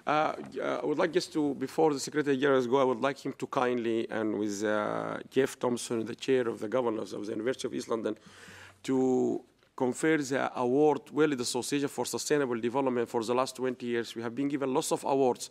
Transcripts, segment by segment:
I would like just to, before the Secretary General go, I would like him to kindly, and with Geoff Thompson, the chair of the governors of the University of East London, to confer the award, World Association for Sustainable Development for the last 20 years. We have been given lots of awards,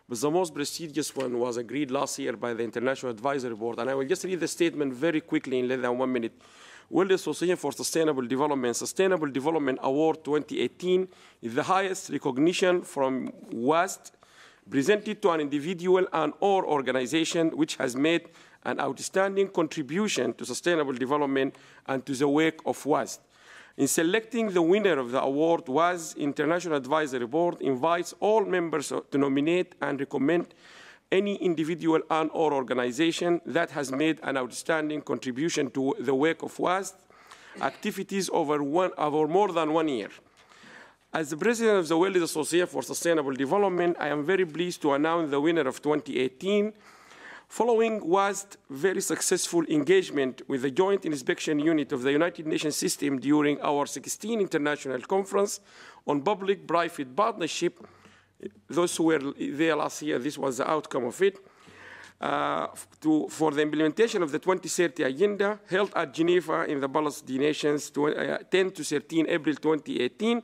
but the most prestigious one was agreed last year by the International Advisory Board. And I will just read the statement very quickly in less than 1 minute. World Association for Sustainable Development Award 2018 is the highest recognition from WASD presented to an individual and/or organization which has made an outstanding contribution to sustainable development and to the work of WASD. In selecting the winner of the award, WASD International Advisory Board invites all members to nominate and recommend any individual and/or organization that has made an outstanding contribution to the work of WASD activities over more than 1 year. As the President of the World Association for Sustainable Development, I am very pleased to announce the winner of 2018. Following WASD's very successful engagement with the Joint Inspection Unit of the United Nations System during our 16th International Conference on Public-Private Partnership, those who were there last year, this was the outcome of it, for the implementation of the 2030 Agenda held at Geneva in the Palais de Nations 10 to 13 April 2018,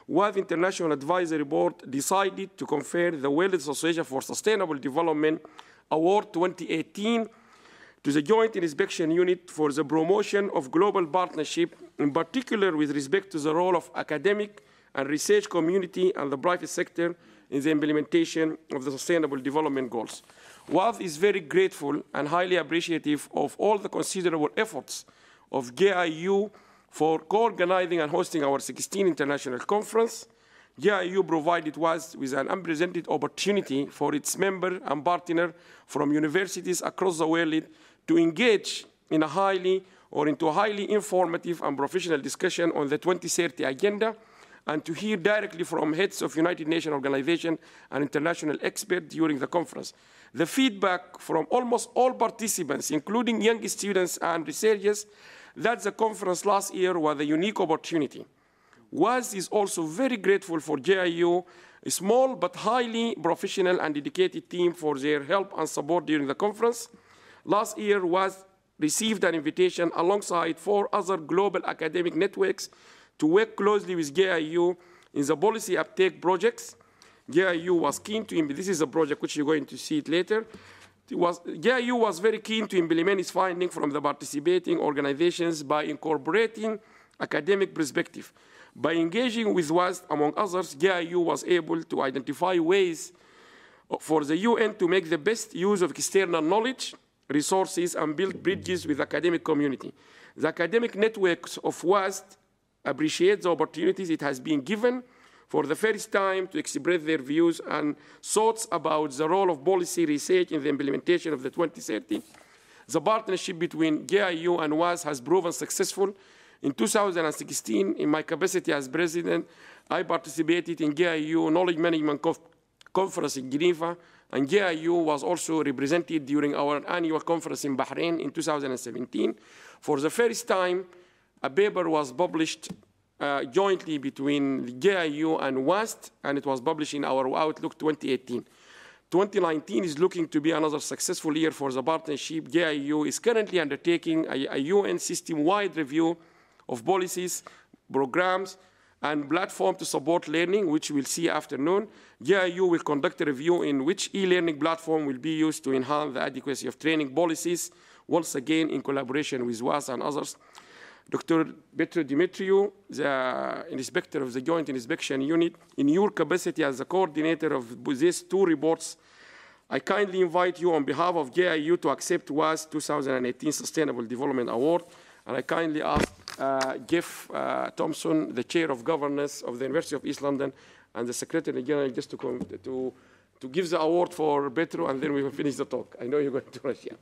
WASD International Advisory Board decided to confer the World Association for Sustainable Development Award 2018 to the Joint Inspection Unit for the promotion of global partnership, in particular with respect to the role of academic and research community and the private sector in the implementation of the Sustainable Development Goals. WASD is very grateful and highly appreciative of all the considerable efforts of JIU for co-organizing and hosting our 16th International Conference. JIU provided WASD with an unprecedented opportunity for its member and partner from universities across the world to engage in a highly informative and professional discussion on the 2030 Agenda, and to hear directly from heads of United Nations organizations and international experts during the conference. The feedback from almost all participants, including young students and researchers, that the conference last year was a unique opportunity. WASD is also very grateful for JIU, a small but highly professional and dedicated team, for their help and support during the conference. Last year, WASD received an invitation alongside 4 other global academic networks to work closely with JIU in the policy uptake projects. JIU was keen to, this is a project which you're going to see it later. JIU was very keen to implement its findings from the participating organizations by incorporating academic perspective. By engaging with WASD, among others, JIU was able to identify ways for the UN to make the best use of external knowledge, resources, and build bridges with the academic community. The academic networks of WASD appreciate the opportunities it has been given for the first time to express their views and thoughts about the role of policy research in the implementation of the 2030. The partnership between JIU and WASD has proven successful. In 2016, in my capacity as president, I participated in JIU Knowledge Management Conference in Geneva, and JIU was also represented during our annual conference in Bahrain in 2017. For the first time, a paper was published jointly between JIU and WASD, and it was published in our Outlook 2018. 2019 is looking to be another successful year for the partnership. JIU is currently undertaking a UN system-wide review of policies, programs, and platform to support learning, which we'll see afternoon. JIU will conduct a review in which e-learning platform will be used to enhance the adequacy of training policies, once again in collaboration with WASD and others. Dr. Petru Dumitriu, the inspector of the Joint Inspection Unit, in your capacity as the coordinator of these 2 reports, I kindly invite you on behalf of JIU to accept WASD 2018 Sustainable Development Award, and I kindly ask Geoff Thompson, the Chair of Governance of the University of East London, and the Secretary General just to give the award for Petru, and then we will finish the talk. I know you're going to Russia.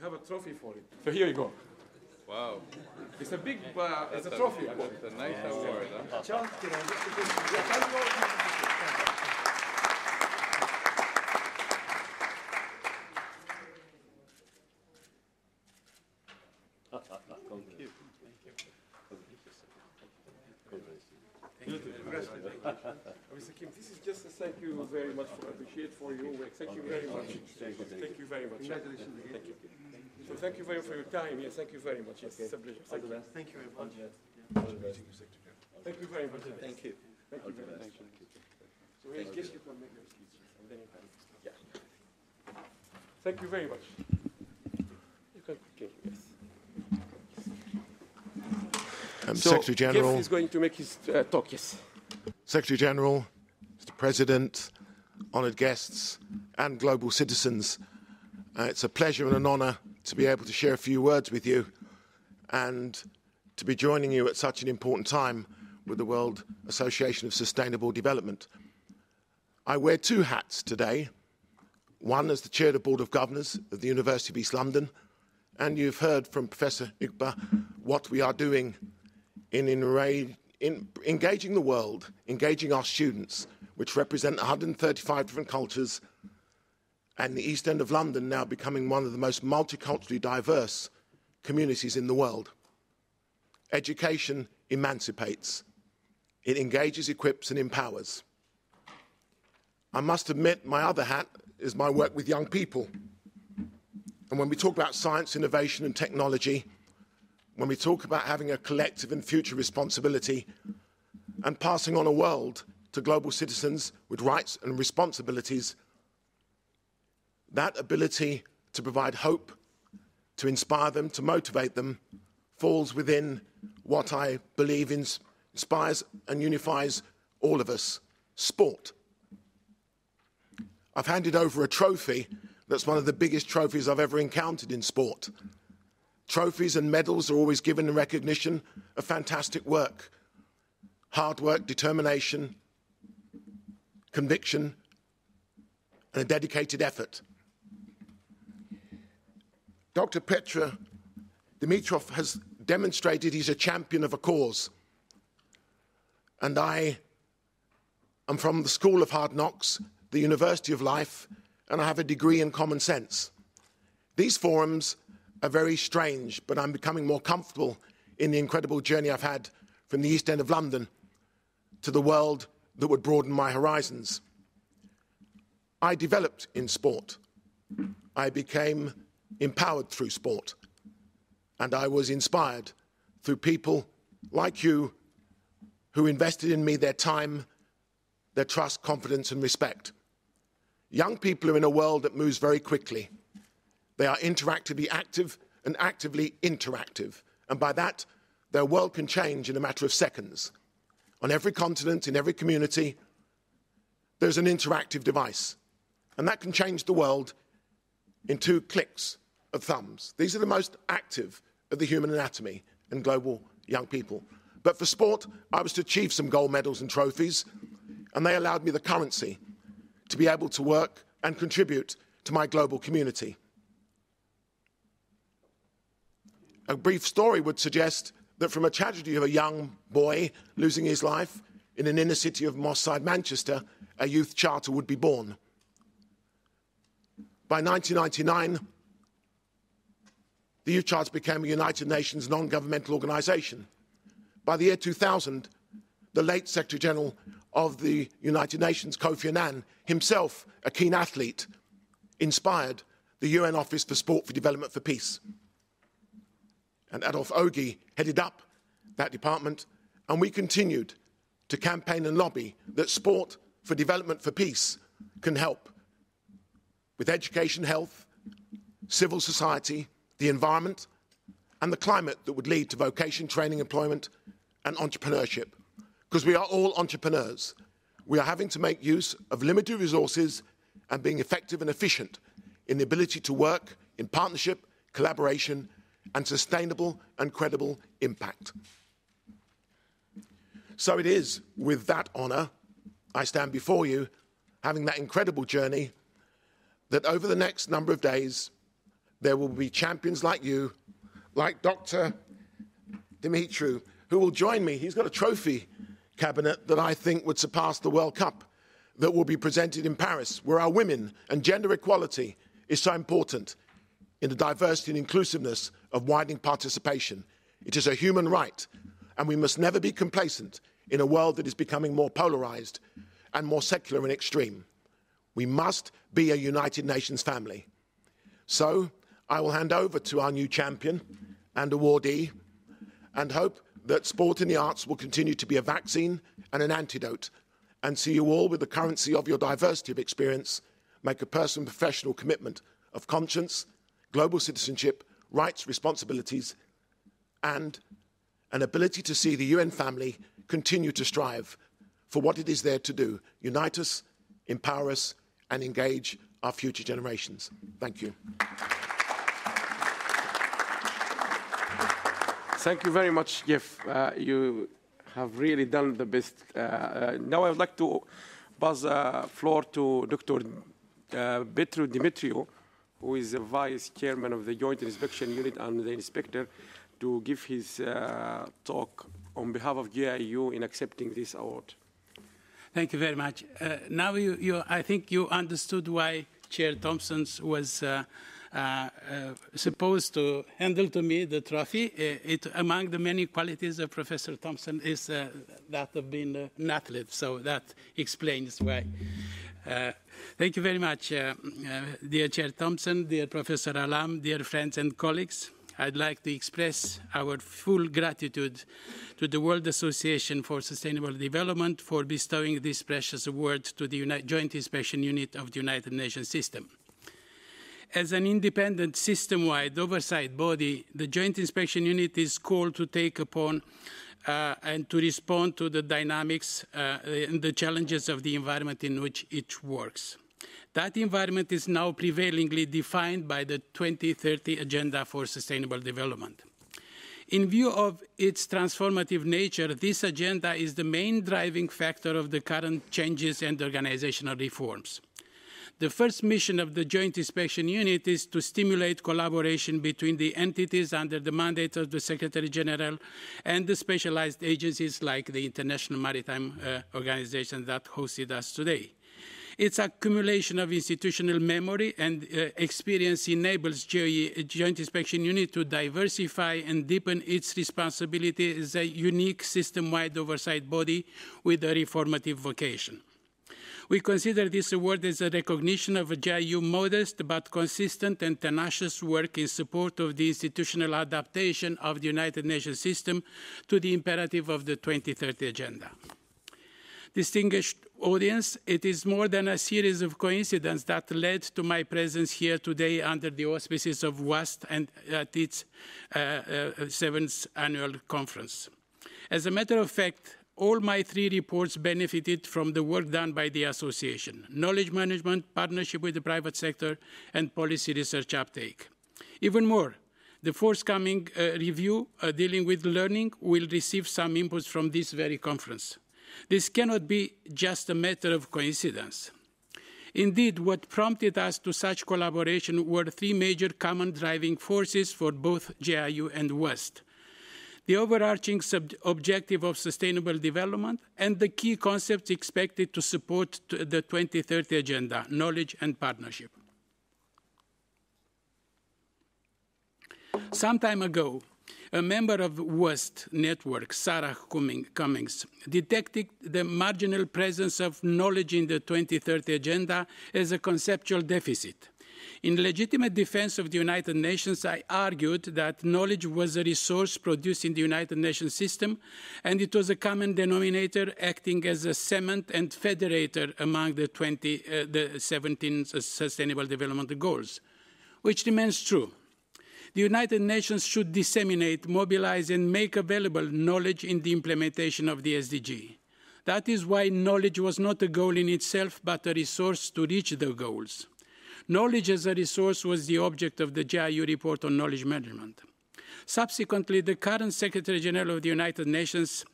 have a trophy for it. So here you go. Wow. It's a big, it's a trophy. It's a nice award, huh? Mr. Kim, this is just a thank you very much for appreciate for your work. Thank you very much. Thank you very much. Congratulations again. Thank you. So thank you very much for your time. Yes, thank you very much. Yes, it's a pleasure. Thank you. Thank you very much. Thank you very much. Thank you. Thank you very much. So I guess you can make your speech. And then you can, yeah. Thank you very much. You can continue, yes. So Secretary General. Geoff is going to make his talk, yes. Secretary General, Mr. President, honoured guests and global citizens, it's a pleasure and an honour to be able to share a few words with you and to be joining you at such an important time with the World Association of Sustainable Development. I wear two hats today, one as the Chair of the Board of Governors of the University of East London, and you've heard from Professor Ugba what we are doing in engaging the world, engaging our students, which represent 135 different cultures, and the East End of London now becoming one of the most multiculturally diverse communities in the world. Education emancipates. It engages, equips, and empowers. I must admit, my other hat is my work with young people. And when we talk about science, innovation, and technology, when we talk about having a collective and future responsibility and passing on a world to global citizens with rights and responsibilities, that ability to provide hope, to inspire them, to motivate them, falls within what I believe inspires and unifies all of us, sport. I've handed over a trophy that's one of the biggest trophies I've ever encountered in sport. Trophies and medals are always given in recognition of fantastic work, hard work, determination, conviction, and a dedicated effort. Dr. Petru Dumitriu has demonstrated he's a champion of a cause. And I am from the School of Hard Knocks, the University of Life, and I have a degree in common sense. These forums are very strange, but I'm becoming more comfortable in the incredible journey I've had from the East End of London to the world that would broaden my horizons. I developed in sport. I became empowered through sport. And I was inspired through people like you who invested in me their time, their trust, confidence, and respect. Young people are in a world that moves very quickly. They are interactively active and actively interactive. And by that, their world can change in a matter of seconds. On every continent, in every community, there's an interactive device. And that can change the world in 2 clicks of thumbs. These are the most active of the human anatomy and global young people. But for sport, I was to achieve some gold medals and trophies, and they allowed me the currency to be able to work and contribute to my global community. A brief story would suggest that from a tragedy of a young boy losing his life in an inner city of Moss Side, Manchester, a youth charter would be born. By 1999, the Youth Charter became a United Nations non-governmental organisation. By the year 2000, the late Secretary General of the United Nations, Kofi Annan, himself a keen athlete, inspired the UN Office for Sport for Development for Peace. And Adolf Ogi headed up that department, and we continued to campaign and lobby that sport for development for peace can help with education, health, civil society, the environment, and the climate that would lead to vocation, training, employment, and entrepreneurship. Because we are all entrepreneurs. We are having to make use of limited resources and being effective and efficient in the ability to work in partnership, collaboration, and sustainable and credible impact. So it is with that honour I stand before you, having that incredible journey, that over the next number of days, there will be champions like you, like Dr. Dumitriu, who will join me. He's got a trophy cabinet that I think would surpass the World Cup that will be presented in Paris, where our women and gender equality is so important in the diversity and inclusiveness of widening participation. It is a human right, and we must never be complacent in a world that is becoming more polarized and more secular and extreme. We must be a United Nations family. So I will hand over to our new champion and awardee and hope that sport and the arts will continue to be a vaccine and an antidote, and see you all, with the currency of your diversity of experience, make a personal and professional commitment of conscience, global citizenship, rights, responsibilities, and an ability to see the UN family continue to strive for what it is there to do: unite us, empower us, and engage our future generations. Thank you. Thank you very much, Geoff. You have really done the best. Now I would like to pass the floor to Dr. Petru Dumitriu, who is the Vice Chairman of the Joint Inspection Unit and the Inspector, to give his talk on behalf of JIU in accepting this award. Thank you very much. Now I think you understood why Chair Thompson was supposed to handle to me the trophy. Among the many qualities of Professor Thompson is that of being an athlete, so that explains why. Thank you very much, dear Chair Thompson, dear Professor Alam, dear friends and colleagues. I'd like to express our full gratitude to the World Association for Sustainable Development for bestowing this precious award to the Joint Inspection Unit of the United Nations System. As an independent system-wide oversight body, the Joint Inspection Unit is called to take upon and to respond to the dynamics and the challenges of the environment in which it works. That environment is now prevailingly defined by the 2030 Agenda for Sustainable Development. In view of its transformative nature, this agenda is the main driving factor of the current changes and organizational reforms. The first mission of the Joint Inspection Unit is to stimulate collaboration between the entities under the mandate of the Secretary General and the specialized agencies like the International Maritime Organization that hosted us today. Its accumulation of institutional memory and experience enables Joint Inspection Unit to diversify and deepen its responsibility as a unique system-wide oversight body with a reformative vocation. We consider this award as a recognition of a JIU modest but consistent and tenacious work in support of the institutional adaptation of the United Nations system to the imperative of the 2030 Agenda. Distinguished audience, it is more than a series of coincidences that led to my presence here today under the auspices of WASD and at its 7th annual conference. As a matter of fact, all my 3 reports benefited from the work done by the association: knowledge management, partnership with the private sector, and policy research uptake. Even more, the forthcoming review dealing with learning will receive some inputs from this very conference. This cannot be just a matter of coincidence. Indeed, what prompted us to such collaboration were 3 major common driving forces for both JIU and WASD: the overarching objective of sustainable development and the key concepts expected to support the 2030 Agenda, knowledge and partnership. Some time ago, a member of WASD network, Sarah Cummings, detected the marginal presence of knowledge in the 2030 Agenda as a conceptual deficit. In legitimate defense of the United Nations, I argued that knowledge was a resource produced in the United Nations system, and it was a common denominator acting as a cement and federator among the 17 Sustainable Development Goals, which remains true. The United Nations should disseminate, mobilize, and make available knowledge in the implementation of the SDG. That is why knowledge was not a goal in itself, but a resource to reach the goals. Knowledge as a resource was the object of the JIU report on knowledge management. Subsequently, the current Secretary General of the United Nations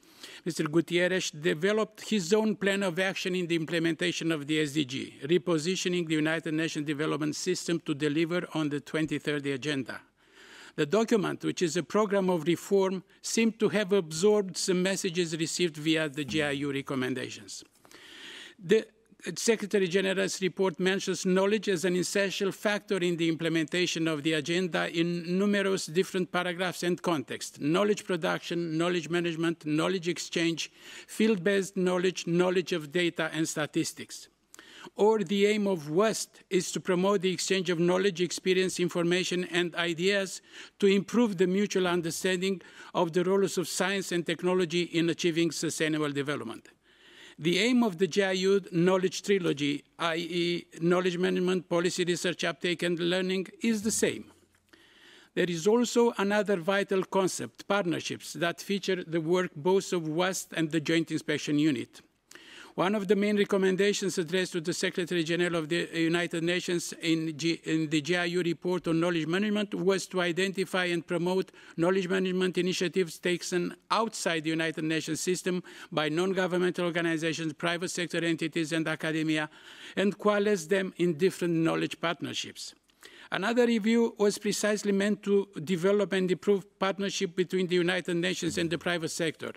Mr. Gutierrez, developed his own plan of action in the implementation of the SDG, repositioning the United Nations Development System to deliver on the 2030 Agenda. The document, which is a program of reform, seemed to have absorbed some messages received via the JIU recommendations. The Secretary General's report mentions knowledge as an essential factor in the implementation of the agenda in numerous different paragraphs and contexts: knowledge production, knowledge management, knowledge exchange, field-based knowledge, knowledge of data and statistics. Or the aim of WASD is to promote the exchange of knowledge, experience, information, and ideas to improve the mutual understanding of the roles of science and technology in achieving sustainable development. The aim of the JIU knowledge trilogy, i.e. knowledge management, policy research uptake, and learning, is the same. There is also another vital concept, partnerships, that feature the work both of WASD and the Joint Inspection Unit. One of the main recommendations addressed to the Secretary General of the United Nations in the JIU report on knowledge management was to identify and promote knowledge management initiatives taken outside the United Nations system by non-governmental organizations, private sector entities, and academia, and coalesce them in different knowledge partnerships. Another review was precisely meant to develop and improve partnership between the United Nations and the private sector.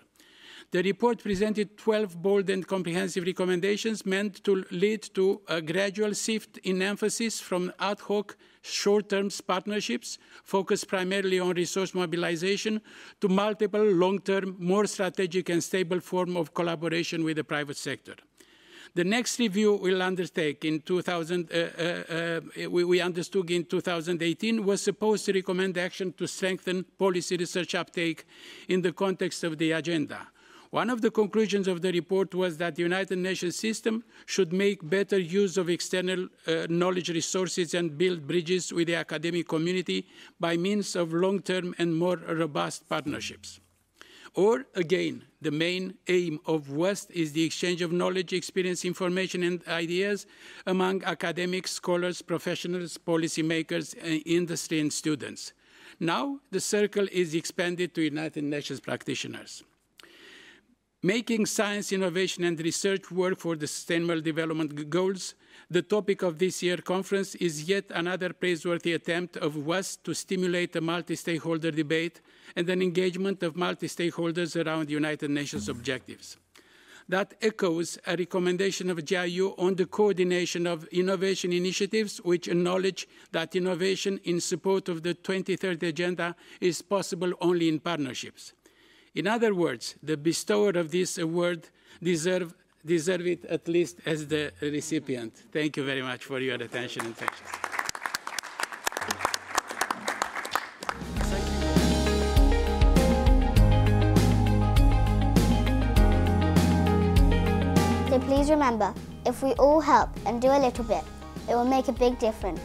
The report presented 12 bold and comprehensive recommendations meant to lead to a gradual shift in emphasis from ad hoc short-term partnerships focused primarily on resource mobilization to multiple long-term, more strategic and stable form of collaboration with the private sector. The next review we'll undertake in we undertook in 2018 was supposed to recommend action to strengthen policy research uptake in the context of the agenda. One of the conclusions of the report was that the United Nations system should make better use of external knowledge resources and build bridges with the academic community by means of long-term and more robust partnerships. Or, again, the main aim of WASD is the exchange of knowledge, experience, information, and ideas among academics, scholars, professionals, policymakers, industry, and students. Now, the circle is expanded to United Nations practitioners. Making science, innovation, and research work for the Sustainable Development Goals, the topic of this year's conference is yet another praiseworthy attempt of WASD to stimulate a multi-stakeholder debate and an engagement of multi-stakeholders around the United Nations objectives. That echoes a recommendation of JIU on the coordination of innovation initiatives, which acknowledge that innovation in support of the 2030 Agenda is possible only in partnerships. In other words, the bestower of this award deserve it at least as the recipient. Thank you very much for your attention and patience. So please remember, if we all help and do a little bit, it will make a big difference.